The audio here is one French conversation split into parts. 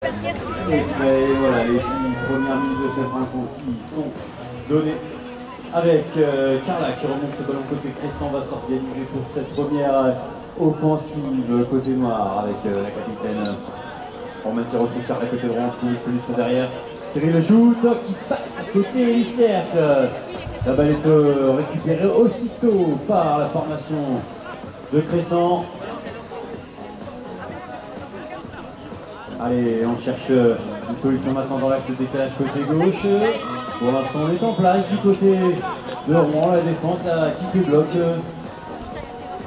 Et voilà, les 10 premières minutes de cette rencontre qui sont données avec Carla qui remonte ce ballon côté Crescent, va s'organiser pour cette première offensive côté noir avec la capitaine Romain qui retrouve Carla côté droit, on trouve une solution derrière. Cyril le joue, qui passe à côté Elisert. La balle est récupérée aussitôt par la formation de Crescent. Allez, on cherche une solution maintenant dans l'axe de décalage côté gauche. Pour l'instant, on est en place du côté de Rouen. La défense là, qui fait bloc.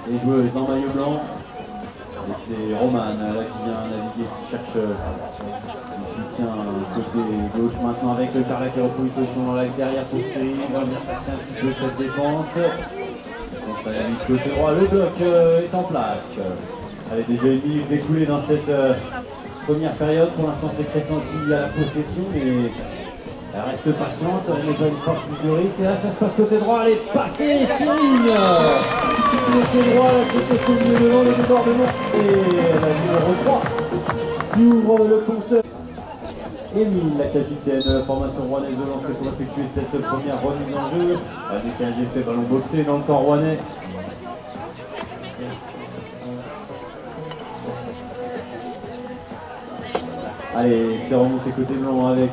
Les joueuses en maillot blanc. Et c'est Roman là qui vient naviguer, qui cherche du soutien côté gauche maintenant avec le Carla qui retrouve une solution dans l'axe derrière pour Cyril. Il va bien passer un petit peu cette défense. Donc ça navigue côté droit. Le bloc est en place. Allez, déjà une minute écoulée dans cette première période. Pour l'instant, c'est Crescent qui a la possession, mais elle reste patiente, elle n'est pas une force plus de risque. Et là, ça se passe côté droit, elle est passée, Cyril côté droit, la côté au milieu devant le débordement. Et la numéro 3 qui ouvre le compteur. Émile, la capitaine de la formation rouennaise de lancer pour effectuer cette première remise en jeu. La décalage est fait, ballon boxé dans le camp rouennais. Allez, c'est remonté côté blanc avec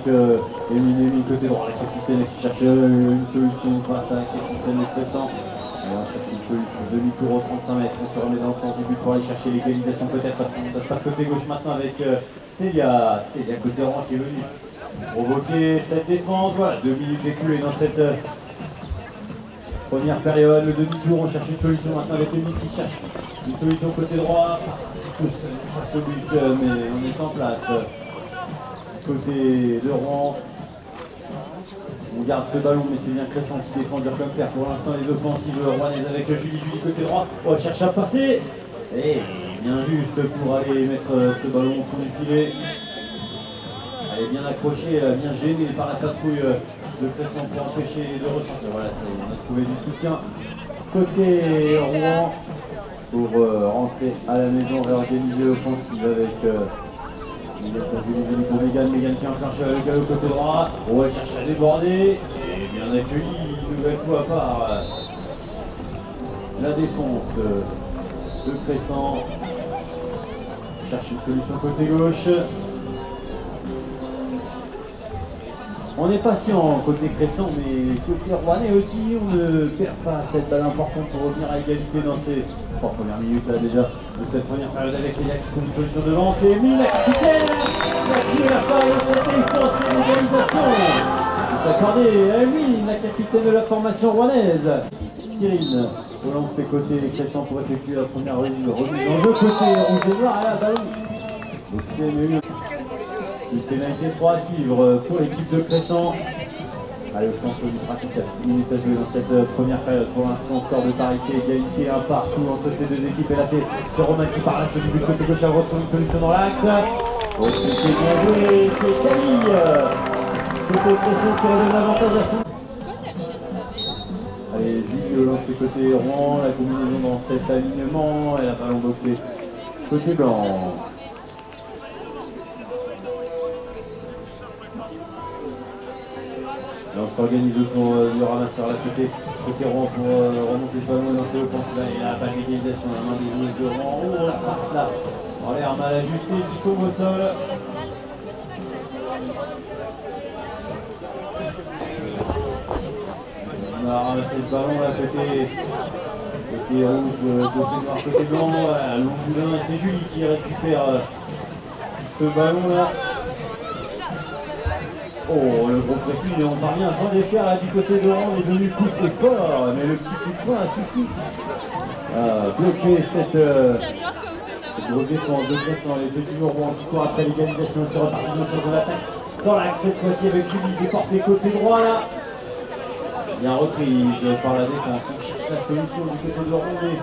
Émile côté droit, la capitaine qui cherche une solution face à la capitaine de Crescent. Et on cherche une solution, demi-tour au 35 mètres, on se remet dans le sens du but pour aller chercher l'égalisation peut-être. Ça se passe côté gauche maintenant avec Célia côté droit qui est venue provoquer cette défense. Voilà, 2 minutes écoulées dans cette première période. Le demi-tour, on cherche une solution maintenant avec Émile qui cherche une solution côté droit. Face au but, mais on est en place. Côté de Rouen, on garde ce ballon, mais c'est bien Crescent qui défend dur comme fer. Pour l'instant, les offensives rouennaises avec Julie côté droit. On cherche à passer. Et bien juste pour aller mettre ce ballon au fond du filet. Elle est bien accrochée, bien gênée par la patrouille de Crescent pour empêcher de ressortir. Voilà, ça y est, on a trouvé du soutien. Côté Rouen, pour rentrer à la maison, réorganiser l'offensive avec pour Mégane qui enclenche le galop côté droit. On va chercher à déborder et bien accueilli une nouvelle fois par la défense de Crescent. On cherche une solution côté gauche. On est patient côté Crescent, mais côté rouennais aussi, on ne perd pas cette balle importante pour revenir à égalité dans ces 3 premières minutes là déjà de cette première période avec Célia qui trouve une solution devant. C'est Émile, la capitaine, qui a tué la faille dans cette défense et l'égalisation. C'est accordé à Émile, la capitaine de la formation rouennaise. Cyril relance ses côtés Crescent pour effectuer la première remise en jeu côté rouge et noir à la ballon. Donc c'est une pénalité 3 à suivre pour l'équipe de Crescent. Allez, au centre du pratique, 6 minutes à jouer dans cette première période. Pour l'instant, score de parité, égalité, un partout entre ces deux équipes. Et là, c'est Romain qui part à ce début de côté gauche, elle retrouve une solution dans l'axe. Oh, c'était bien joué, c'est Camille. Côté Crescent qui redonne l'avantage à son. Allez, Zig lance côté Rouen, la combinaison dans cet alignement. Et la ballon boxé côté blanc. Et on s'organise pour le ramasseur là côté Rouen pour remonter ce ballon et lancer l'offensive. Et la balle d'égalisation, la main des joueuses de Rouen. Oh la passe là en l'air mal ajustée, qui tombe au sol. On a ramassé le ballon là côté rouge, côté noir, côté blanc. Voilà, long boudin, et c'est Julie qui récupère ce ballon là. Oh, le gros pressing, mais on parvient sans défaire là du côté de Rouen, est venu pousser fort, mais le petit coup de poing a suffi à bloquer cette grosse défense de Crescent. Les deux toujours Rouen qui court après l'égalisation, c'est reparti dans le sens de l'attaque. Dans l'axe cette fois-ci avec Julie déportée côté droit là. Bien reprise par la défense, on cherche la solution du côté de Rouen, mais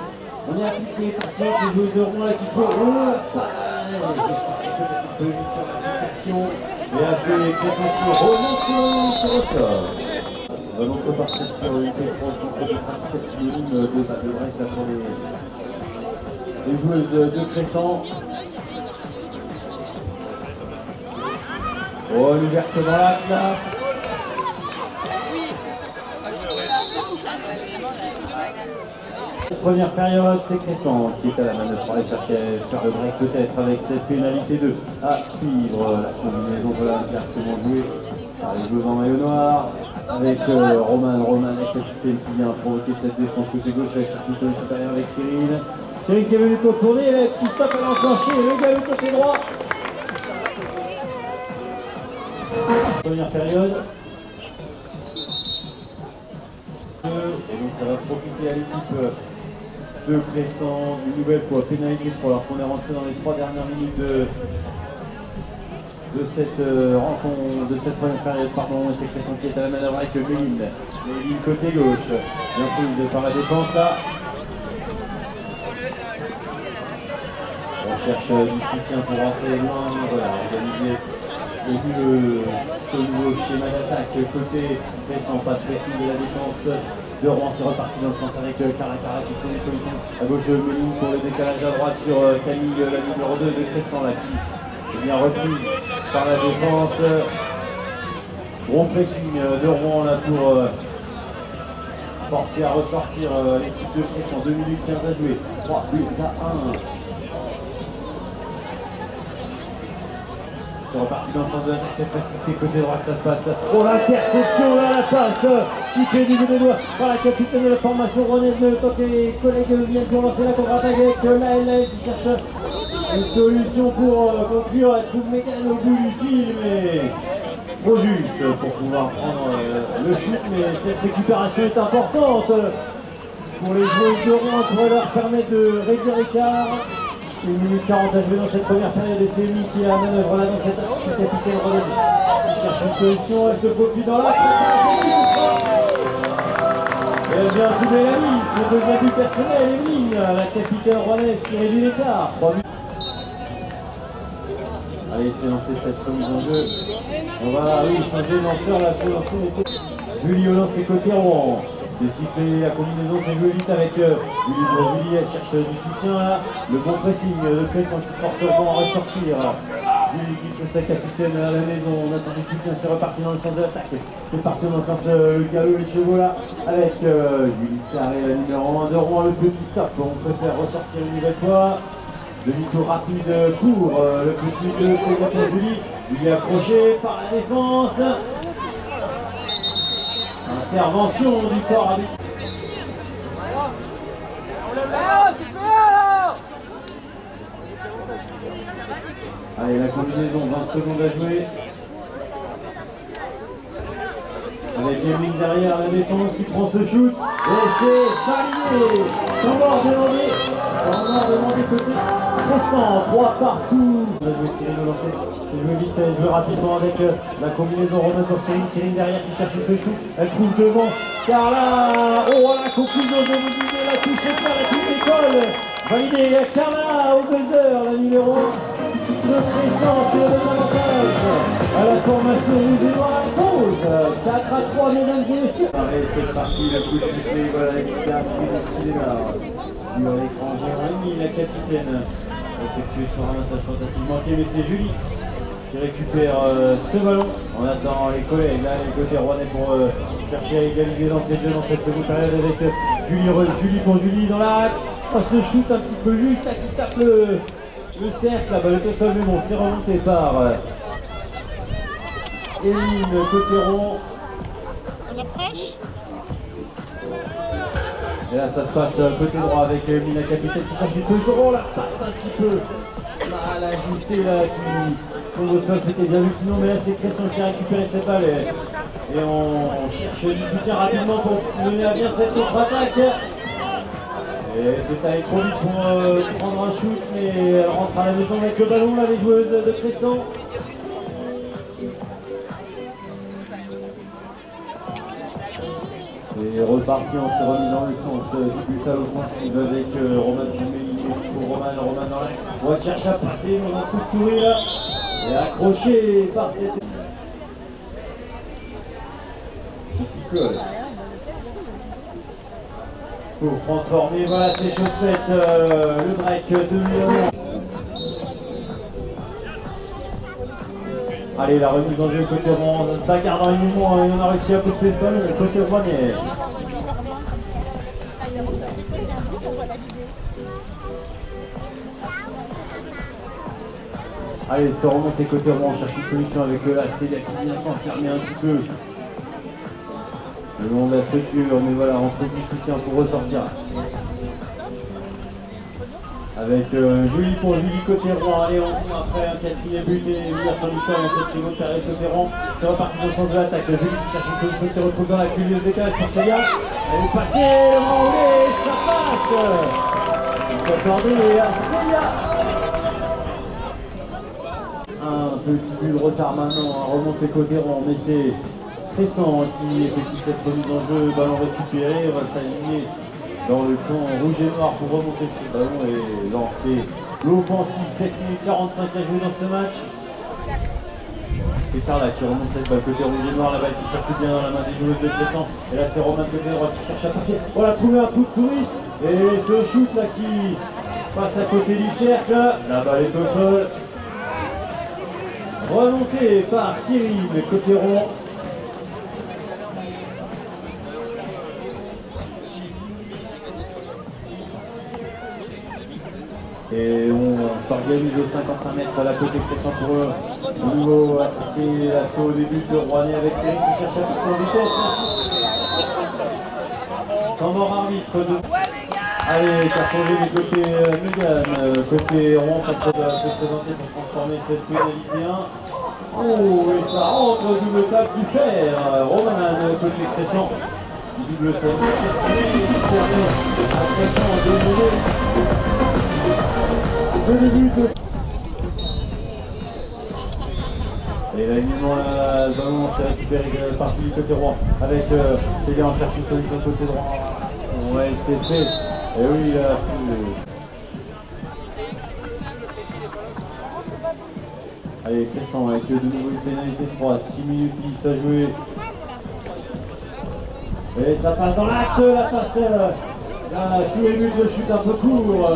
on est appliqué par ces joueurs de Rouen là qui courent. Oh la paille, un peu vite sur la protection. Et là, c'est Crescent qui remonte sur le sol. Vraiment repartir sur une défense de pratique synonyme de balle de break là pour les joueuses de Crescent. Oh, l'ouverture dans l'axe là. Première période, c'est Crescent qui est à la manœuvre pour aller chercher faire le break peut-être avec cette pénalité de à suivre la combinaison, voilà, directement jouée par les joueurs en maillot noir avec Roman, la capitaine qui vient provoquer cette défense côté gauche avec chercher sur le supérieur avec Cyril. Cyril qui est venu contourner, avec qui tape à l'enclencher, le gars du côté droit. Première période. Et donc ça va profiter à l'équipe de Crescent une nouvelle fois pénalité pour leur qu'on est rentré dans les 3 dernières minutes de cette rencontre, de cette première période, pardon. C'est Crescent qui est à la manœuvre avec Méline côté gauche, bien prise par la défense là. On cherche du soutien pour rentrer loin, voilà, organiser le nouveau schéma d'attaque côté Crescent, pas de pressing de la défense de Rouen. C'est reparti dans le sens avec Caracara qui prend les positions à gauche de Méline pour le décalage à droite sur Camille, la numéro 2 de Crescent là qui est bien reprise par la défense. Gros pressing de Rouen là pour forcer à ressortir l'équipe de Crescent. 2 minutes 15 à jouer, 3 buts à 1. C'est reparti dans le sens de l'attaque, cette fois-ci c'est côté droit que ça se passe. Oh, l'interception là, la passe qui fait du bout des doigts par la capitaine de la formation rouennaise, le temps que les collègues viennent pour lancer la contre-attaque avec l'ALL qui cherche une solution pour conclure. Elle trouve Mégane au bout du fil, mais trop juste pour pouvoir prendre le chute. Mais cette récupération est importante pour les joueurs de Rouen, pour leur permettre de réduire l'écart. 1 minute 40 à jouer dans cette première période et c'est lui qui est à manœuvre là dans cette capitaine rouennaise. Il cherche une solution, elle se faufile dans l'axe. Et elle vient doubler la mise, son deuxième but personnel, Emeline, la capitaine rouennaise qui réduit l'écart. 3 buts. Allez, c'est lancé cette remise en jeu. On va, oui, changer de lanceur là, se lancer. Julie au lancer côté Rouen. De siffler la combinaison, c'est joué vite avec Julie. Bon, Julie, elle cherche du soutien là. Le bon pressing de Crescent qui force Rouen à ressortir. Julie qui fait sa capitaine à la maison. On attend du soutien, c'est reparti dans le sens de l'attaque. C'est parti, on entend le galop, les chevaux là. Avec Julie Carré, la numéro 1 de Rouen, le petit stop. On préfère ressortir une nouvelle fois. Demi-tour rapide pour le petit de Sébastien Julie. Il est accroché par la défense. Intervention du corps arbitre. Allez, la combinaison, 20 secondes à jouer. Avec Emeline derrière la défense qui prend ce shoot. Et c'est validé. On va demander côté Crescent, 3 partout. On va jouer Cyril de lancer. C'est joué vite, c'est joué rapidement avec la combinaison Romain pour Cyril. Cyril derrière qui cherche une shoot. Elle trouve devant. Carla. Oh, la conclusion, je vous disais, la touche éclair, la touche d'école. Validé Carla au buzzer, la numéro 1 de Crescent sur le avantage. À la formation rouge et noire à cause. 4 à 3, mesdames et messieurs. Allez, c'est parti, le coup de sifflet, voilà, qui a pris là. Sur l'écran, Jérémy, la capitaine, effectué sur un, sa tentative manquée, mais c'est Julie qui récupère ce ballon. On attend les collègues, là, les côtés rouennais pour chercher à égaliser l'entrée de jeu dans cette seconde période avec Julie pour Julie dans l'axe. Oh, ce shoot un petit peu juste, là, qui tape le cercle, la balle est au sol, mais bon, c'est remonté par Emeline côté Rouen. On approche. Et là, ça se passe côté droit avec Emeline, la capitaine qui cherche une solution. Oh, la passe un petit peu mal ajustée là, qui tombe au sol, c'était bien vu sinon, mais là c'est Crescent qui a récupéré cette balle et on cherche du soutien rapidement pour mener à bien cette contre-attaque. Et c'est allé trop vite pour prendre un shoot, mais elle rentre à la maison avec le ballon là, les joueuses de Crescent. Et reparti, on s'est remis dans le sens du but à l'offensive avec Romain pour Romain dans l'axe. On va chercher à passer dans un coup de souris là. Et accroché par cette... Ici, pour transformer, voilà ces chaussettes, le break de Lyon. Allez, la remise en jeu côté Rouen, ça se bagarre dans les mouvements, et on a réussi à pousser ce ballon côté Rouennais. Allez, se remonter côté Rouen, on cherche une solution avec le Célia qui vient s'enfermer un petit peu le long de la structure, mais voilà, on trouve du soutien pour ressortir. Avec Julie pour Julie côté Rouen. Allez, on prend après un quatrième but et une ouverture du score dans cette seconde période côté Rouen. C'est reparti dans le sens de l'attaque. Julie qui cherche une solution, qui retrouve dans la cellule de décalage pour Célia. Elle est passée, et ça passe. Il faut accorder à Célia. Un petit but de retard maintenant à remonter côté Rouen, mais c'est Cressan qui effectue cette remise en jeu. Ballon récupéré, on va s'aligner dans le camp rouge et noir pour remonter ce ballon et lancer l'offensive. 7 minutes 45 à jouer dans ce match. C'est Carla qui remonte cette balle côté rouge et noir, la balle qui circule bien dans la main des joueuses de Cressan. Et là c'est Romain côté droit qui cherche à passer. On l'a trouvé un coup de souris. Et ce shoot là qui passe à côté du cercle. La balle est au sol. Remontée par Cyril côté Rouen. Et on s'organise au 55 mètres à la côté Cressan pour eux. Au nouveau attaquer l'assaut au début de Rouennais avec Cyril qui cherche à passer en vitesse. Temps mort arbitre de... Allez, carton du côté Mégane, côté Rouen, ça se présenter pour transformer cette pénalité 1. Oh, et ça rentre, double tape du fer. Romain côté Cressan. Double tape du fer. À Cressan, deux buts. Et l'alignement, le ballon s'est récupéré par du côté Rouen. Avec Célia en cherche une solution côté droit. Ouais, c'est fait. Et oui, il a pu. Allez, Cressan avec de nouveau une pénalité 3, 6 minutes 10 à jouer. Et ça passe dans l'axe, la passe là, sous les buts, le chute un peu court.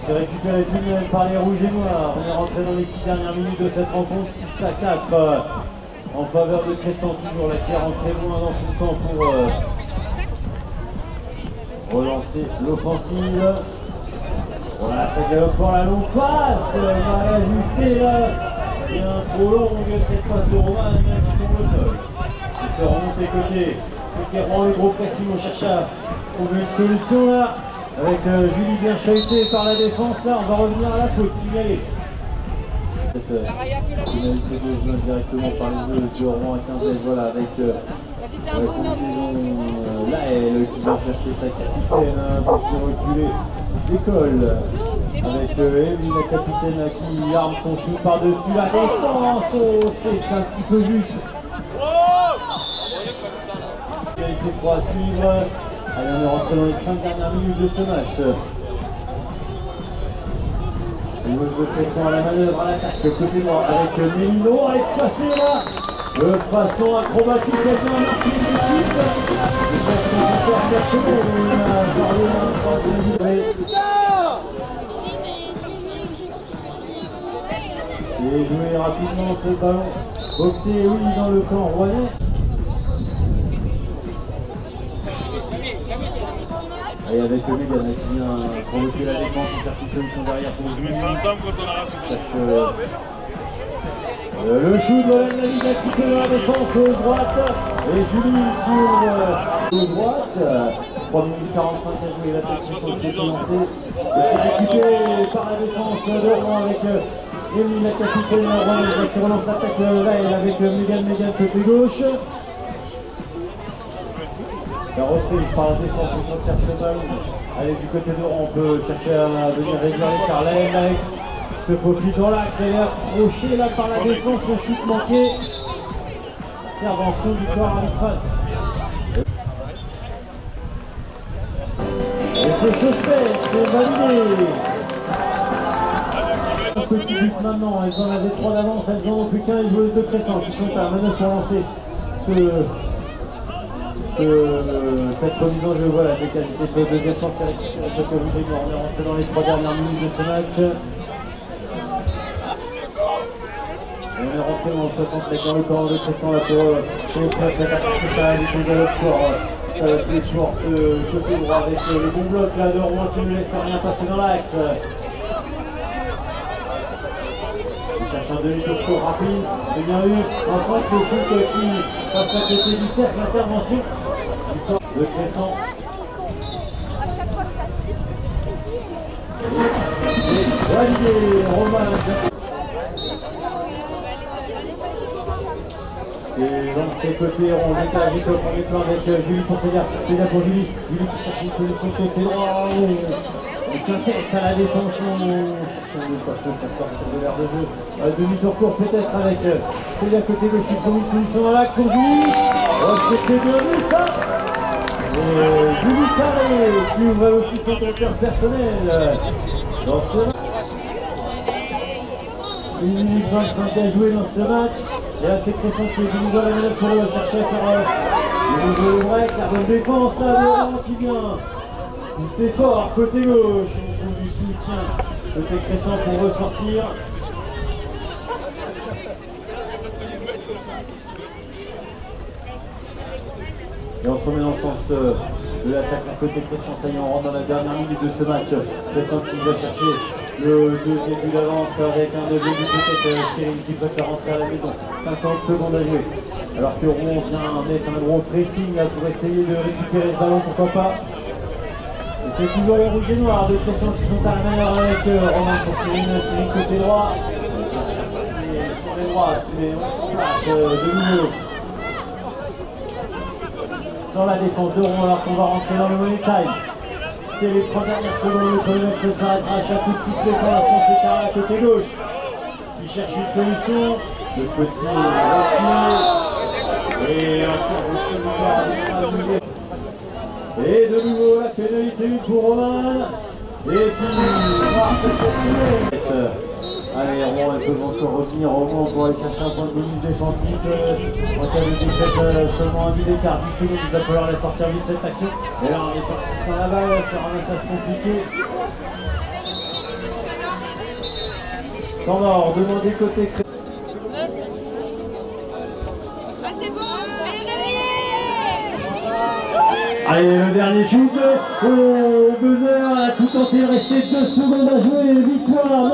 C'est récupéré tout par les rouges et noirs. On est rentré dans les 6 dernières minutes de cette rencontre, 6 à 4 en faveur de Cressan, toujours là qui est rentré loin dans son camp pour relancer l'offensive. Voilà, ça galope pour la longue passe, mal ajustée là, bien trop longue cette passe de Romain qui tombe au sol. Il se remonte côté Rouen, le gros pressing, on cherche à trouver une solution là, avec Julie bien chahuté par la défense là, on va revenir à la faute, signalée. Cette pénalité de jeu directement par les deux de Rouen à 15, voilà, avec la combinaison Laël qui va chercher sa capitaine pour reculer l'école. Avec Evelyne, la capitaine qui arme son shoot par-dessus la défense. Oh, c'est un petit peu juste. Qualité 3 à suivre. Allez, on est rentré dans les 5 dernières minutes de ce match. Le de Cressan à la manœuvre, à l'attaque, côté droit avec Mélino. Elle est passée là. De façon acrobatique, elle vient marquer ses chiffres. De façon personnelle, on a parlé d'un 3e. Et jouer rapidement ce ballon. Boxé, oui, dans le camp rouennais. Et avec Mégane qui vient provoquer la défense, on cherche une solution derrière pour Julie. Cherche le shoot de la ligne un petit peu dans la défense droite. Et Julie tourne de droite. 3 minutes 45 à jouer, la section qui est lancée. Et c'est récupéré par la défense de Rouen avec Evelyne, la capitaine rouennaise qui relance l'attaque là avec Mégane côté gauche. La reprise par la défense, on conserve ce ballon. Allez, du côté de Rouen, on peut chercher à venir réduire l'écart. Là, Alex se faufile dans l'axe, elle est approchée là par la défense, le shoot manqué. Intervention du corps arbitral. Et c'est chose faite, c'est validé. Un petit but maintenant, elles en avaient 3 d'avance, elles en ont plus qu'un, les joueuses de Cressan qui sont à la manœuvre pour lancer cette remise en jeu. Voilà, des qualités de défense et récupération que vous avez. On est rentré dans les 3 dernières minutes de ce match. Et on est rentré dans le 60 mètres dans le camp de Cresson là pour cette attaque. Ça du coup galope pour les portes côté droit avec le bon bloc là de Rouen qui ne laisse rien passer dans l'axe. Il cherche un demi-tour rapide, c'est bien eu. En France, le shoot qui passe à côté du cercle, l'intervention du corps de Cresson. À chaque fois que ça siffle. Et validé, Romain. Et dans ses côtés, on décale vite au premier plan avec Julie Conseillère. C'est là pour Julie. Julie qui cherche une solution côté droit. Il tient tête à la défense. On cherche une façon de sortir de l'air de jeu. Demi-tour court peut-être avec Célia côté gauche qui trouve une solution dans l'axe pour Julie. Oh, c'était bien vu ça. Et Julie Carré qui ouvre aussi son compteur personnel dans ce match. 1 minute 25 à jouer dans ce match. Et là c'est Cresson qui est venu voir la manœuvre pour chercher à faire le nouveau break. La bonne défense là de Rouen qui vient. C'est fort côté gauche. On trouve du soutien côté Cresson pour ressortir. Et on se remet dans le sens de l'attaque à côté Cresson. Ça y est, on rentre dans la dernière minute de ce match. Cresson qui va chercher le deuxième but d'avance avec un deuxième but peut-être Cyril qui préfère rentrer à la maison. 50 secondes à jouer. Alors que Rouen vient mettre un gros pressing là, pour essayer de récupérer ce ballon, pourquoi pas. Et c'est toujours les rouges et noirs de Cresson qui sont à la manière avec Romain pour Cyril côté droit. Sur les droits, mais on place de nouveau dans la défense de Rouen alors qu'on va rentrer dans le money time. C'est les 3 dernières secondes, le chronomètre s'arrêtera à chaque coup de sifflet pour l'instant c'est Carré à côté gauche. Il cherche une solution, le petit recul, et encore une et de nouveau la pénalité pour Romain, et puis allez, Rouen, elles peuvent encore revenir au moins pour aller chercher un point de bonus défensif. En cas de défaite, seulement un but d'écart, 10 secondes, il va falloir la sortir vite cette action. Et là, on est parti sans la balle, c'est un ramassage compliqué. Temps mort, demandez côté Cresson. Ah, c'est bon, Allez, le dernier shoot au buzzer, a tout tenté, il restait 2 secondes à jouer, victoire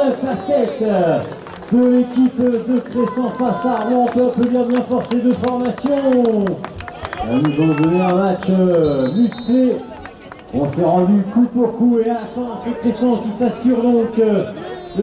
9-7 de l'équipe de Cresson face à Rouen, on peut dire bien forcé de formation. Nous avons donné un match musclé, on s'est rendu coup pour coup et à la fin c'est Cresson qui s'assure donc